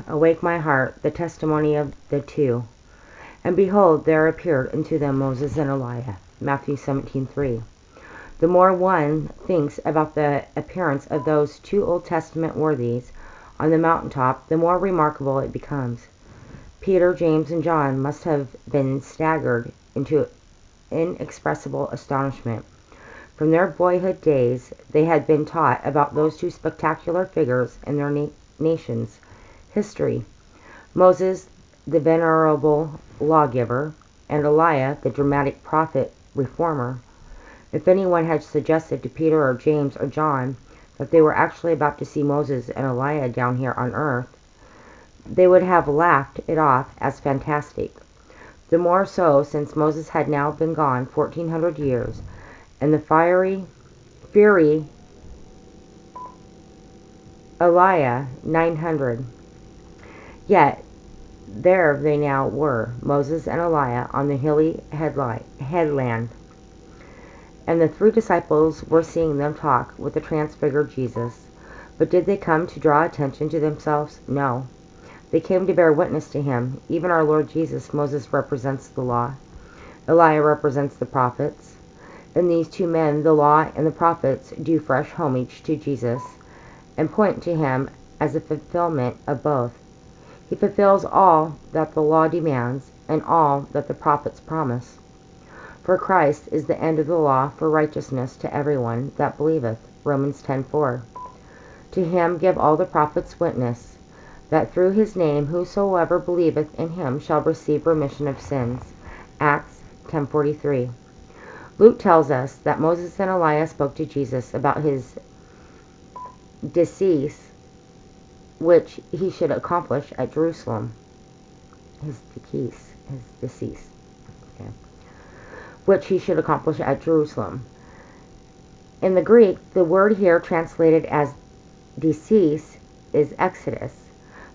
Awake my heart, the testimony of the two. And behold, there appeared unto them Moses and Elijah. Matthew 17:3. The more one thinks about the appearance of those two Old Testament worthies on the mountaintop, the more remarkable it becomes. Peter, James, and John must have been staggered into inexpressible astonishment. From their boyhood days, they had been taught about those two spectacular figures in their nation's history. Moses, the venerable lawgiver, and Elijah, the dramatic prophet reformer. If anyone had suggested to Peter or James or John that they were actually about to see Moses and Elijah down here on earth, they would have laughed it off as fantastic. The more so since Moses had now been gone 1400 years, and the fiery Elijah 900. Yet there they now were, Moses and Elijah, on the hilly headland, and the three disciples were seeing them talk with the transfigured Jesus. But did they come to draw attention to themselves? No. They came to bear witness to him. Even our Lord Jesus. Moses represents the law. Elijah represents the prophets. And these two men, the law and the prophets, do fresh homage to Jesus and point to him as a fulfillment of both. He fulfills all that the law demands and all that the prophets promise. For Christ is the end of the law for righteousness to everyone that believeth. Romans 10:4. To him give all the prophets witness, that through his name whosoever believeth in him shall receive remission of sins. Acts 10:43. Luke tells us that Moses and Elijah spoke to Jesus about his decease, which he should accomplish at Jerusalem. His decease. Okay. Which he should accomplish at Jerusalem. In the Greek, the word here translated as decease is Exodus.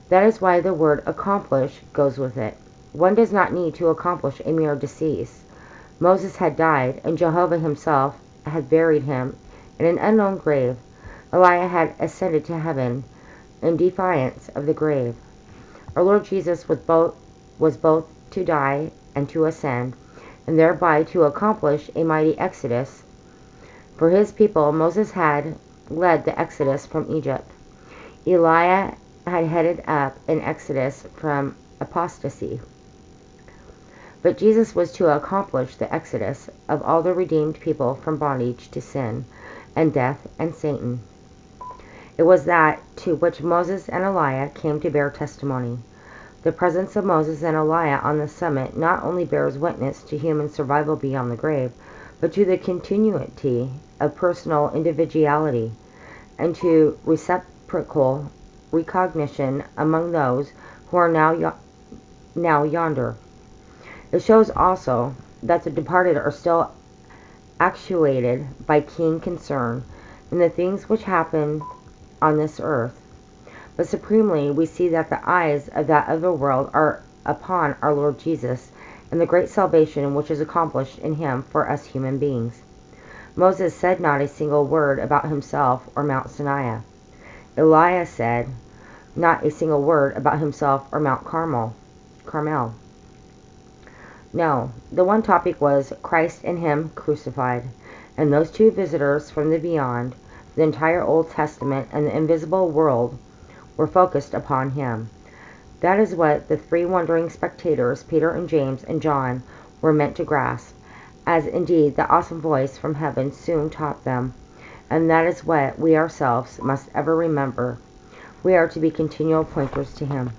That is why the word accomplish goes with it. One does not need to accomplish a mere decease. Moses had died, and Jehovah himself had buried him in an unknown grave. Elijah had ascended to heaven in defiance of the grave. Our Lord Jesus was both to die and to ascend, and thereby to accomplish a mighty exodus. For his people, Moses had led the exodus from Egypt. Elijah had headed up an exodus from apostasy. But Jesus was to accomplish the exodus of all the redeemed people from bondage to sin and death and Satan. It was that to which Moses and Elijah came to bear testimony. The presence of Moses and Elijah on the summit not only bears witness to human survival beyond the grave, but to the continuity of personal individuality and to reciprocal recognition among those who are now yonder. It shows also that the departed are still actuated by keen concern in the things which happen on this earth. But supremely we see that the eyes of that other world are upon our Lord Jesus and the great salvation which is accomplished in him for us human beings. Moses said not a single word about himself or Mount Sinai. Elijah said not a single word about himself or Mount Carmel. No, the one topic was Christ and him crucified, and those two visitors from the beyond, the entire Old Testament and the invisible world, were focused upon him. That is what the three wondering spectators, Peter and James and John, were meant to grasp, as indeed the awesome voice from heaven soon taught them, and that is what we ourselves must ever remember. We are to be continual pointers to him.